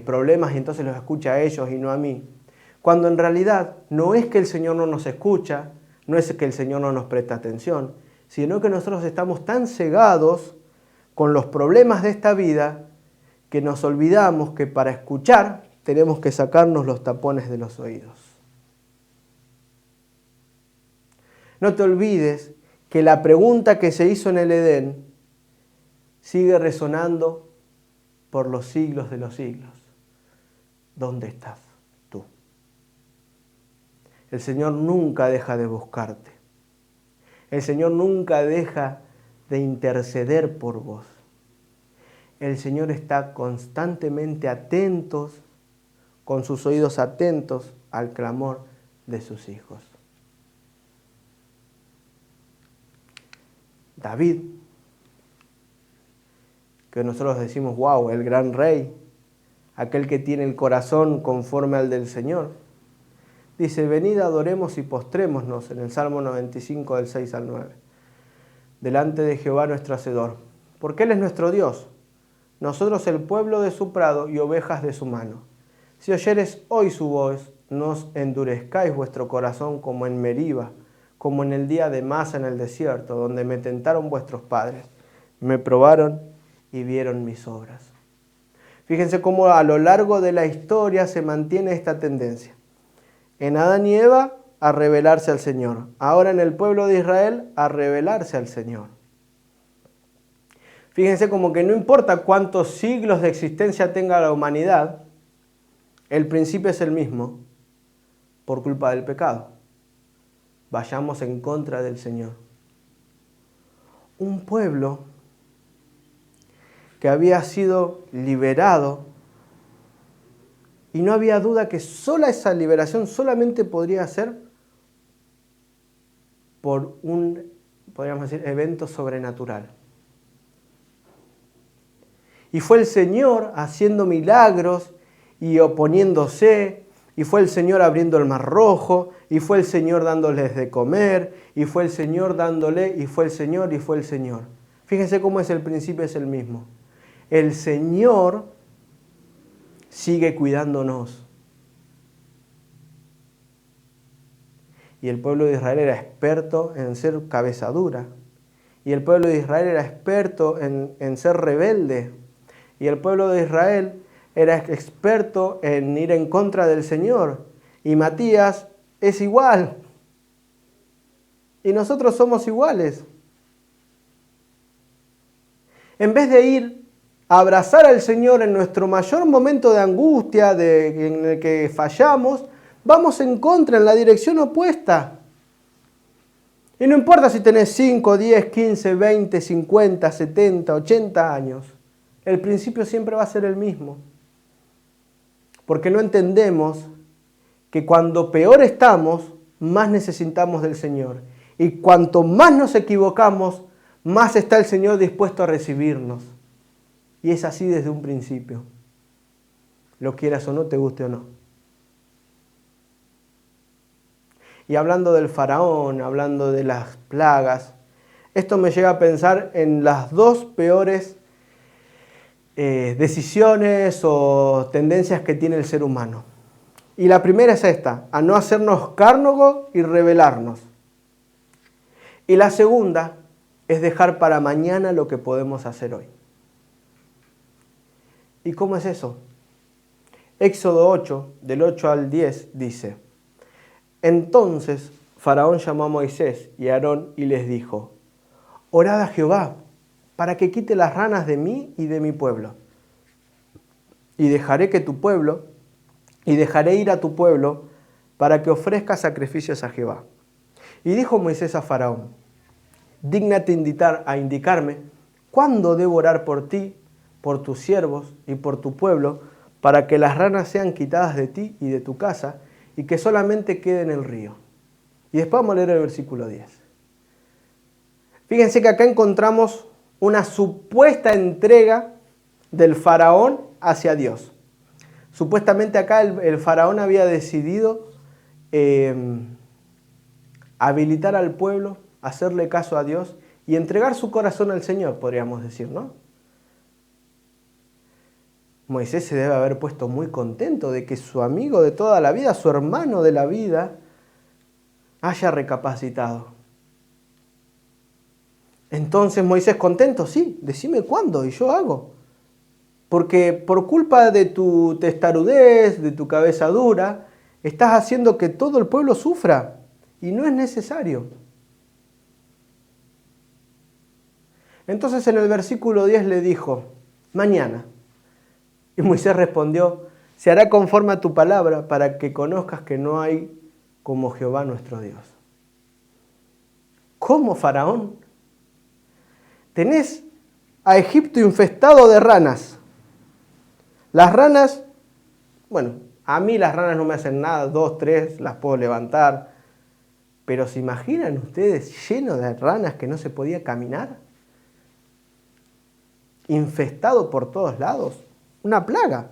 problemas y entonces los escucha a ellos y no a mí. Cuando en realidad no es que el Señor no nos escucha, no es que el Señor no nos presta atención, sino que nosotros estamos tan cegados con los problemas de esta vida que nos olvidamos que para escuchar tenemos que sacarnos los tapones de los oídos. No te olvides que la pregunta que se hizo en el Edén sigue resonando por los siglos de los siglos. ¿Dónde estás tú? El Señor nunca deja de buscarte. El Señor nunca deja de interceder por vos. El Señor está constantemente atentos, con sus oídos atentos al clamor de sus hijos. David, que nosotros decimos, wow, el gran rey, aquel que tiene el corazón conforme al del Señor, dice, venid, adoremos y postrémonos, en el Salmo 95, del 6 al 9, delante de Jehová nuestro Hacedor, porque Él es nuestro Dios, nosotros el pueblo de su prado y ovejas de su mano. Si oyeres hoy su voz, no os endurezcáis vuestro corazón como en Meriba, como en el día de Masa en el desierto, donde me tentaron vuestros padres, me probaron y vieron mis obras. Fíjense cómo a lo largo de la historia se mantiene esta tendencia. En Adán y Eva, a rebelarse al Señor. Ahora en el pueblo de Israel, a rebelarse al Señor. Fíjense como que no importa cuántos siglos de existencia tenga la humanidad, el principio es el mismo, por culpa del pecado. Vayamos en contra del Señor. Un pueblo que había sido liberado y no había duda que sola esa liberación solamente podría ser por un, podríamos decir, evento sobrenatural. Y fue el Señor haciendo milagros y oponiéndose, y fue el Señor abriendo el mar rojo, y fue el Señor dándoles de comer, y fue el Señor dándole, y fue el Señor, y fue el Señor. Fíjense cómo es el principio, es el mismo. El Señor sigue cuidándonos. Y el pueblo de Israel era experto en ser cabeza dura. Y el pueblo de Israel era experto en ser rebelde. Y el pueblo de Israel era experto en ir en contra del Señor. Y Matías es igual. Y nosotros somos iguales. En vez de ir a abrazar al Señor en nuestro mayor momento de angustia, en el que fallamos, vamos en contra, en la dirección opuesta. Y no importa si tenés 5, 10, 15, 20, 50, 70, 80 años. El principio siempre va a ser el mismo. Porque no entendemos que cuando peor estamos, más necesitamos del Señor. Y cuanto más nos equivocamos, más está el Señor dispuesto a recibirnos. Y es así desde un principio. Lo quieras o no, te guste o no. Y hablando del faraón, hablando de las plagas, esto me llega a pensar en las dos peores decisiones o tendencias que tiene el ser humano. Y la primera es esta, a no hacernos cargo y rebelarnos. Y la segunda es dejar para mañana lo que podemos hacer hoy. ¿Y cómo es eso? Éxodo 8, del 8 al 10, dice: Entonces Faraón llamó a Moisés y a Aarón y les dijo: Orad a Jehová para que quite las ranas de mí y de mi pueblo. Y dejaré ir a tu pueblo para que ofrezca sacrificios a Jehová. Y dijo Moisés a Faraón, dígnate a indicarme cuándo debo orar por ti, por tus siervos y por tu pueblo, para que las ranas sean quitadas de ti y de tu casa, y que solamente quede en el río. Y después vamos a leer el versículo 10. Fíjense que acá encontramos una supuesta entrega del faraón hacia Dios. Supuestamente acá el faraón había decidido habilitar al pueblo, hacerle caso a Dios y entregar su corazón al Señor, podríamos decir, ¿no? Moisés se debe haber puesto muy contento de que su amigo de toda la vida, su hermano de la vida, haya recapacitado. Entonces Moisés contento, sí, decime cuándo y yo hago. Porque por culpa de tu testarudez, de tu cabeza dura, estás haciendo que todo el pueblo sufra y no es necesario. Entonces en el versículo 10 le dijo, mañana. Y Moisés respondió, se hará conforme a tu palabra para que conozcas que no hay como Jehová nuestro Dios. ¿Cómo, Faraón? Tenés a Egipto infestado de ranas. Las ranas, bueno, a mí las ranas no me hacen nada, 2, 3, las puedo levantar. Pero ¿se imaginan ustedes lleno de ranas que no se podía caminar? Infestado por todos lados. Una plaga.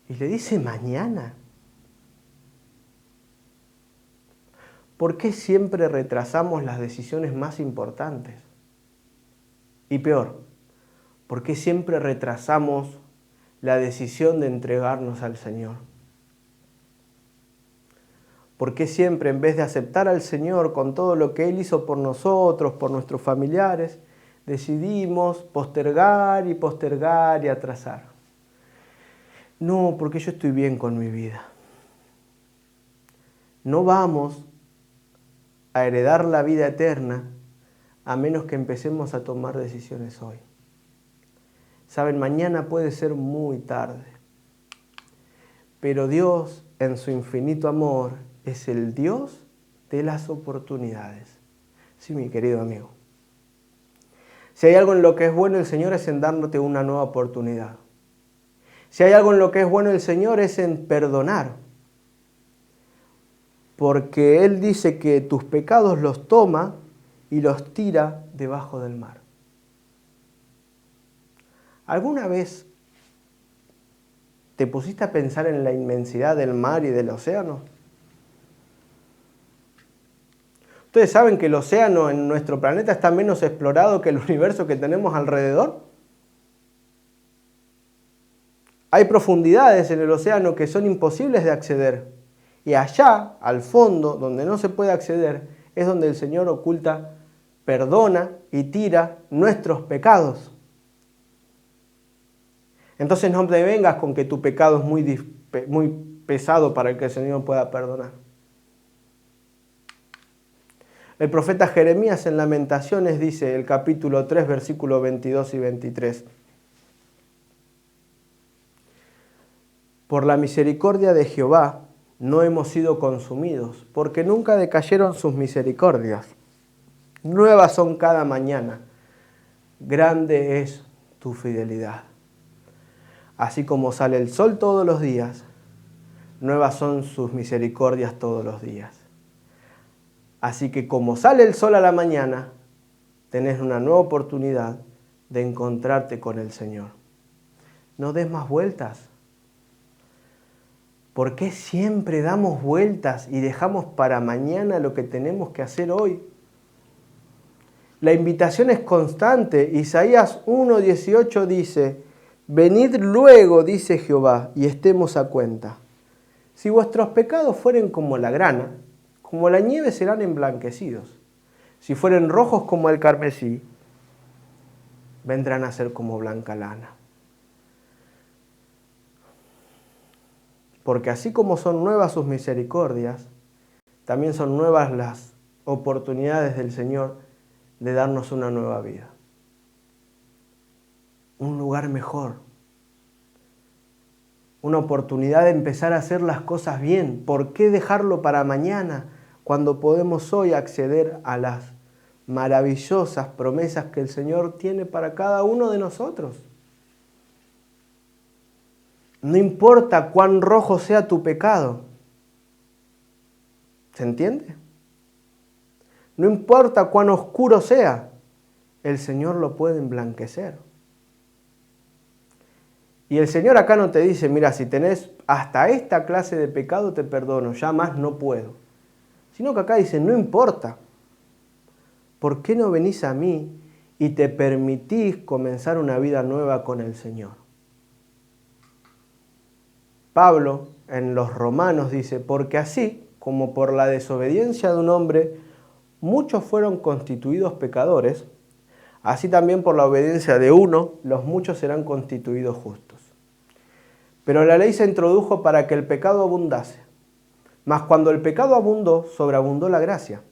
Y le dice mañana. ¿Por qué siempre retrasamos las decisiones más importantes? Y peor, ¿por qué siempre retrasamos la decisión de entregarnos al Señor? ¿Por qué siempre, en vez de aceptar al Señor con todo lo que Él hizo por nosotros, por nuestros familiares, decidimos postergar y atrasar? No, porque yo estoy bien con mi vida. No vamos a heredar la vida eterna a menos que empecemos a tomar decisiones hoy. Saben, mañana puede ser muy tarde, pero Dios, en su infinito amor, es el Dios de las oportunidades. Sí, mi querido amigo. Si hay algo en lo que es bueno el Señor es en dándote una nueva oportunidad. Si hay algo en lo que es bueno el Señor es en perdonar. Porque Él dice que tus pecados los toma y los tira debajo del mar. ¿Alguna vez te pusiste a pensar en la inmensidad del mar y del océano? ¿Ustedes saben que el océano en nuestro planeta está menos explorado que el universo que tenemos alrededor? Hay profundidades en el océano que son imposibles de acceder. Y allá, al fondo, donde no se puede acceder, es donde el Señor oculta, perdona y tira nuestros pecados. Entonces no te vengas con que tu pecado es muy pesado para el que el Señor pueda perdonar. El profeta Jeremías en Lamentaciones dice, el capítulo 3, versículos 22 y 23. Por la misericordia de Jehová no hemos sido consumidos, porque nunca decayeron sus misericordias. Nuevas son cada mañana, grande es tu fidelidad. Así como sale el sol todos los días, nuevas son sus misericordias todos los días. Así que como sale el sol a la mañana, tenés una nueva oportunidad de encontrarte con el Señor. No des más vueltas. ¿Por qué siempre damos vueltas y dejamos para mañana lo que tenemos que hacer hoy? La invitación es constante. Isaías 1:18 dice, venid luego, dice Jehová, y estemos a cuenta. Si vuestros pecados fueren como la grana, como la nieve serán emblanquecidos. Si fueren rojos como el carmesí, vendrán a ser como blanca lana. Porque así como son nuevas sus misericordias, también son nuevas las oportunidades del Señor de darnos una nueva vida. Un lugar mejor. una oportunidad de empezar a hacer las cosas bien. ¿Por qué dejarlo para mañana cuando podemos hoy acceder a las maravillosas promesas que el Señor tiene para cada uno de nosotros? No importa cuán rojo sea tu pecado. ¿Se entiende? No importa cuán oscuro sea, el Señor lo puede emblanquecer. Y el Señor acá no te dice, mira, si tenés hasta esta clase de pecado te perdono, ya más no puedo. Sino que acá dice, no importa. ¿Por qué no venís a mí y te permitís comenzar una vida nueva con el Señor? Pablo en los Romanos dice, porque así como por la desobediencia de un hombre muchos fueron constituidos pecadores, así también por la obediencia de uno los muchos serán constituidos justos. Pero la ley se introdujo para que el pecado abundase. Mas cuando el pecado abundó, sobreabundó la gracia,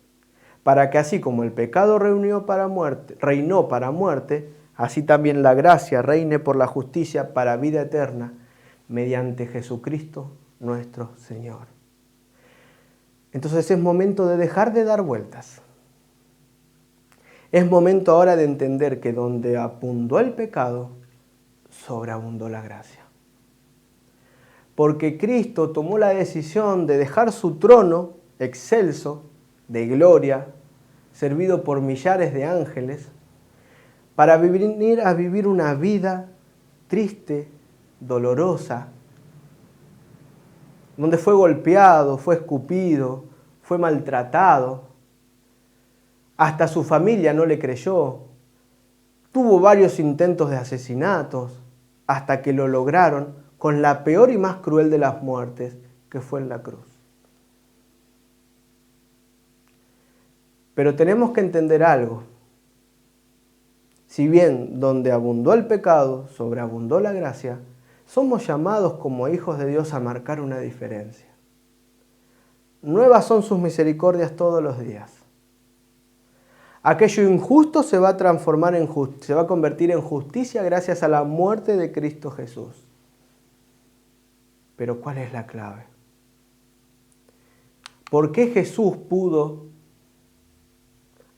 para que así como el pecado reinó para muerte, así también la gracia reine por la justicia para vida eterna, mediante Jesucristo nuestro Señor. Entonces es momento de dejar de dar vueltas. Es momento ahora de entender que donde abundó el pecado, sobreabundó la gracia. Porque Cristo tomó la decisión de dejar su trono excelso, de gloria, servido por millares de ángeles, para venir a vivir una vida triste, dolorosa, donde fue golpeado, fue escupido, fue maltratado. Hasta su familia no le creyó. Tuvo varios intentos de asesinatos hasta que lo lograron con la peor y más cruel de las muertes, que fue en la cruz. Pero tenemos que entender algo. Si bien donde abundó el pecado, sobreabundó la gracia, somos llamados como hijos de Dios a marcar una diferencia. Nuevas son sus misericordias todos los días. Aquello injusto se va a transformar se va a convertir en justicia gracias a la muerte de Cristo Jesús. Pero ¿cuál es la clave? ¿Por qué Jesús pudo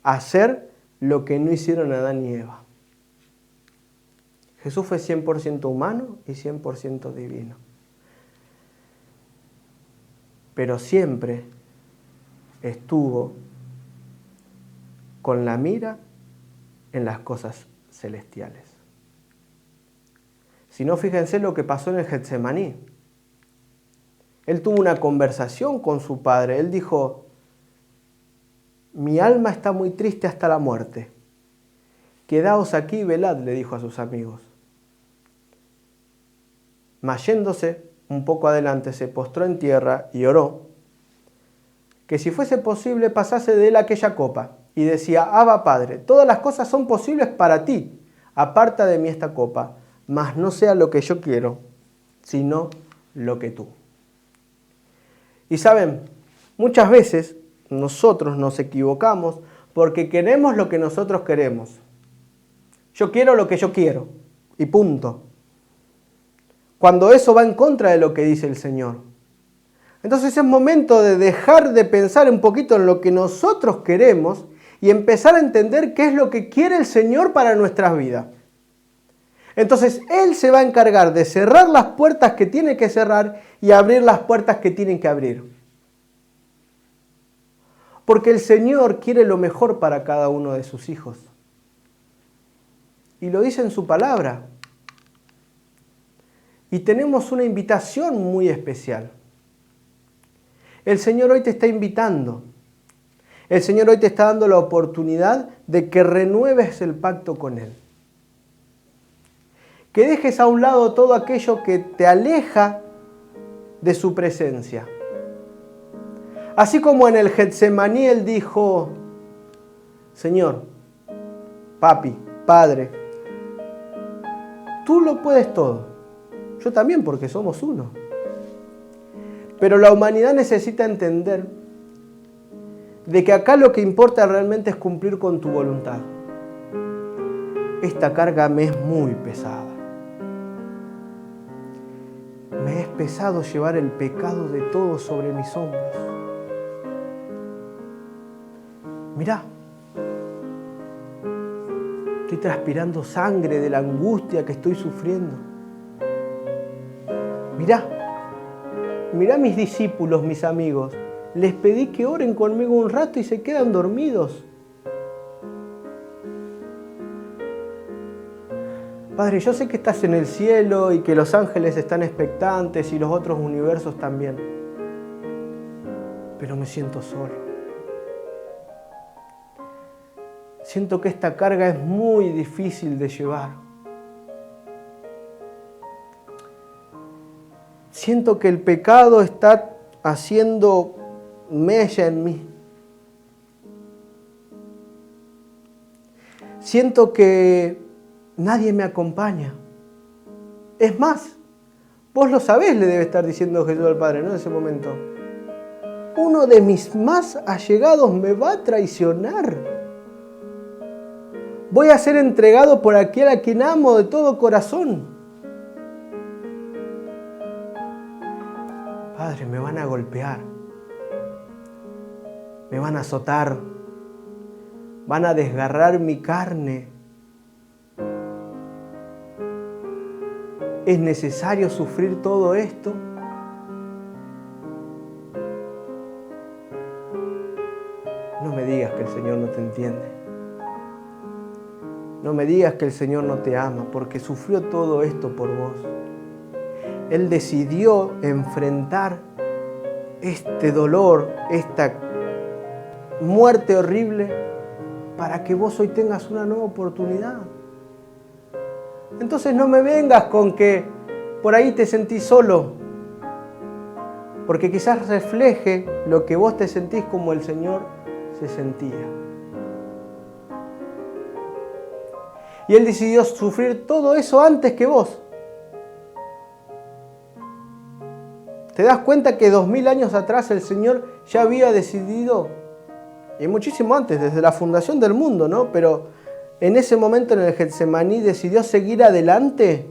hacer lo que no hicieron Adán y Eva? Jesús fue 100% humano y 100% divino. Pero siempre estuvo con la mira en las cosas celestiales. Si no, fíjense lo que pasó en el Getsemaní. Él tuvo una conversación con su padre. Él dijo, mi alma está muy triste hasta la muerte. Quedaos aquí y velad, le dijo a sus amigos. Mas yéndose un poco adelante, se postró en tierra y oró, que si fuese posible pasase de él aquella copa. Y decía, Abba Padre, todas las cosas son posibles para ti. Aparta de mí esta copa, mas no sea lo que yo quiero, sino lo que tú. Y saben, muchas veces nosotros nos equivocamos porque queremos lo que nosotros queremos. Yo quiero lo que yo quiero, y punto. Cuando eso va en contra de lo que dice el Señor. Entonces es momento de dejar de pensar un poquito en lo que nosotros queremos y empezar a entender qué es lo que quiere el Señor para nuestras vidas. Entonces Él se va a encargar de cerrar las puertas que tiene que cerrar y abrir las puertas que tienen que abrir. Porque el Señor quiere lo mejor para cada uno de sus hijos. Y lo dice en su palabra. Y tenemos una invitación muy especial. El Señor hoy te está invitando. El Señor hoy te está dando la oportunidad de que renueves el pacto con Él. Que dejes a un lado todo aquello que te aleja de su presencia. Así como en el Getsemaní Él dijo, Señor, Papi, Padre, tú lo puedes todo. Yo también, porque somos uno. Pero la humanidad necesita entender de que acá lo que importa realmente es cumplir con tu voluntad. Esta carga me es muy pesada. Me es pesado llevar el pecado de todos sobre mis hombros. Mirá, estoy transpirando sangre de la angustia que estoy sufriendo. Mirá mis discípulos, mis amigos. Les pedí que oren conmigo un rato y se quedan dormidos. Padre, yo sé que estás en el cielo y que los ángeles están expectantes y los otros universos también. Pero me siento solo. Siento que esta carga es muy difícil de llevar. Siento que el pecado está haciendo mella en mí. Siento que nadie me acompaña. Es más, vos lo sabés, le debe estar diciendo Jesús al Padre, ¿no? En ese momento. Uno de mis más allegados me va a traicionar. Voy a ser entregado por aquel a quien amo de todo corazón. Padre, me van a golpear. Me van a azotar. Van a desgarrar mi carne. ¿Es necesario sufrir todo esto? No me digas que el Señor no te entiende. No me digas que el Señor no te ama, porque sufrió todo esto por vos. Él decidió enfrentar este dolor, esta muerte horrible, para que vos hoy tengas una nueva oportunidad. Entonces no me vengas con que por ahí te sentís solo, porque quizás refleje lo que vos te sentís como el Señor se sentía. Y Él decidió sufrir todo eso antes que vos. ¿Te das cuenta que 2000 años atrás el Señor ya había decidido, y muchísimo antes, desde la fundación del mundo, ¿no? Pero en ese momento en el Getsemaní decidió seguir adelante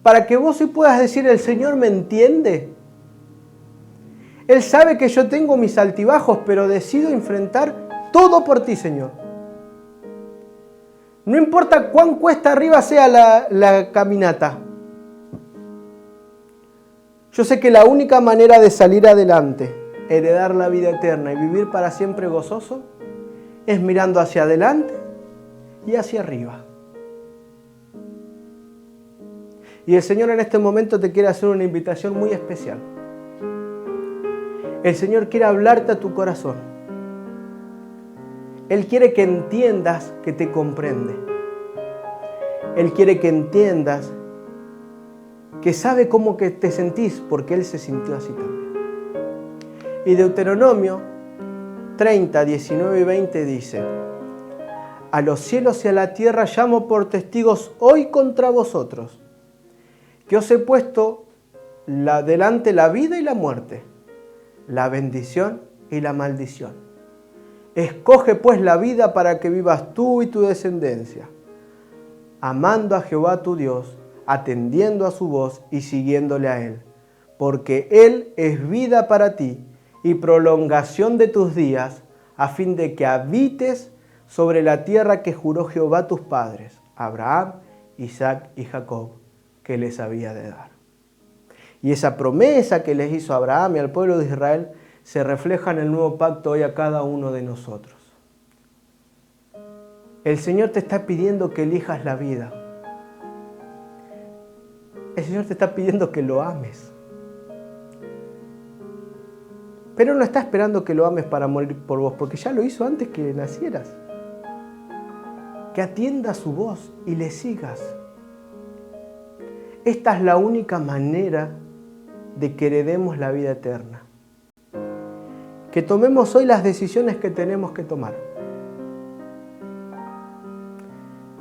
para que vos hoy puedas decir, el Señor me entiende. Él sabe que yo tengo mis altibajos, pero decido enfrentar todo por ti, Señor. No importa cuán cuesta arriba sea la caminata. Yo sé que la única manera de salir adelante, heredar la vida eterna y vivir para siempre gozoso, es mirando hacia adelante y hacia arriba. Y el Señor en este momento te quiere hacer una invitación muy especial. El Señor quiere hablarte a tu corazón. Él quiere que entiendas que te comprende. Él quiere que entiendas que sabe cómo que te sentís, porque Él se sintió así también. Y Deuteronomio 30, 19 y 20 dice: a los cielos y a la tierra llamo por testigos hoy contra vosotros, que os he puesto delante la vida y la muerte, la bendición y la maldición. Escoge pues la vida para que vivas tú y tu descendencia, amando a Jehová tu Dios, atendiendo a su voz y siguiéndole a Él, porque Él es vida para ti y prolongación de tus días, a fin de que habites sobre la tierra que juró Jehová a tus padres, Abraham, Isaac y Jacob, que les había de dar. Y esa promesa que les hizo a Abraham y al pueblo de Israel se refleja en el nuevo pacto hoy a cada uno de nosotros. El Señor te está pidiendo que elijas la vida. El Señor te está pidiendo que lo ames. Pero no está esperando que lo ames para morir por vos, porque ya lo hizo antes que nacieras. Que atiendas su voz y le sigas. Esta es la única manera de que heredemos la vida eterna. Que tomemos hoy las decisiones que tenemos que tomar.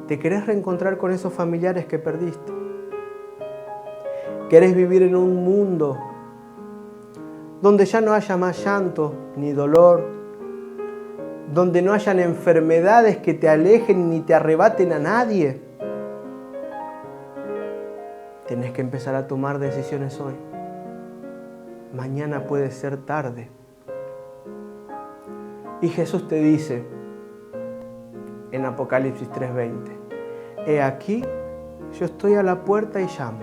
¿Te querés reencontrar con esos familiares que perdiste? ¿Querés vivir en un mundo donde ya no haya más llanto ni dolor? Donde no hayan enfermedades que te alejen ni te arrebaten a nadie. Tenés que empezar a tomar decisiones hoy. Mañana puede ser tarde. Y Jesús te dice en Apocalipsis 3:20, he aquí, yo estoy a la puerta y llamo.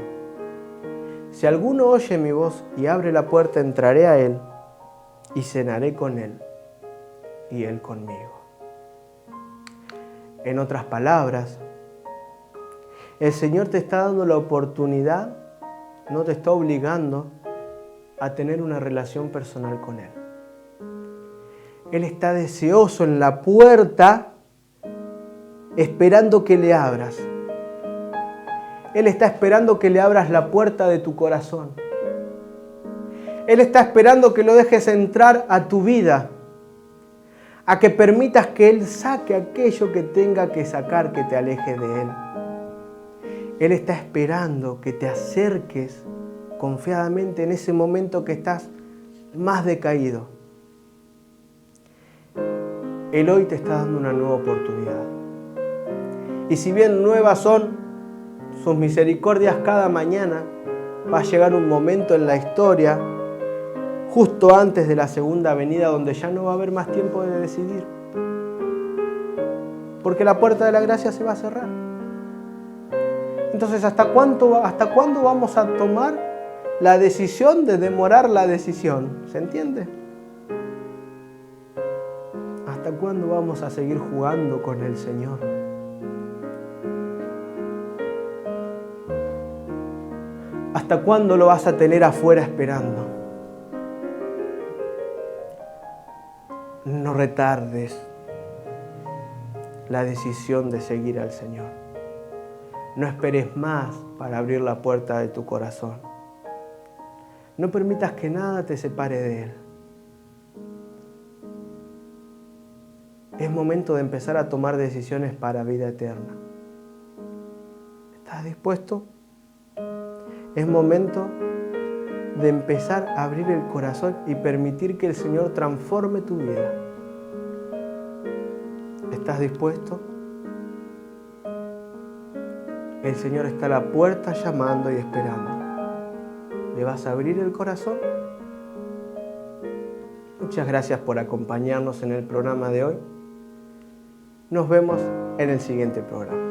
Si alguno oye mi voz y abre la puerta, entraré a él y cenaré con él y él conmigo. En otras palabras, el Señor te está dando la oportunidad, no te está obligando a tener una relación personal con Él. Él está deseoso en la puerta, esperando que le abras. Él está esperando que le abras la puerta de tu corazón. Él está esperando que lo dejes entrar a tu vida, a que permitas que Él saque aquello que tenga que sacar, que te aleje de Él. Él está esperando que te acerques confiadamente en ese momento que estás más decaído. Él hoy te está dando una nueva oportunidad. Y si bien nuevas son sus misericordias cada mañana, va a llegar un momento en la historia, justo antes de la segunda venida, donde ya no va a haber más tiempo de decidir. Porque la puerta de la gracia se va a cerrar. Entonces, ¿hasta cuándo vamos a tomar la decisión de demorar la decisión? ¿Se entiende? ¿Hasta cuándo vamos a seguir jugando con el Señor? ¿Hasta cuándo lo vas a tener afuera esperando? No retardes la decisión de seguir al Señor. No esperes más para abrir la puerta de tu corazón. No permitas que nada te separe de Él. Es momento de empezar a tomar decisiones para vida eterna. ¿Estás dispuesto? Es momento de empezar a abrir el corazón y permitir que el Señor transforme tu vida. ¿Estás dispuesto? El Señor está a la puerta llamando y esperando. ¿Le vas a abrir el corazón? Muchas gracias por acompañarnos en el programa de hoy. Nos vemos en el siguiente programa.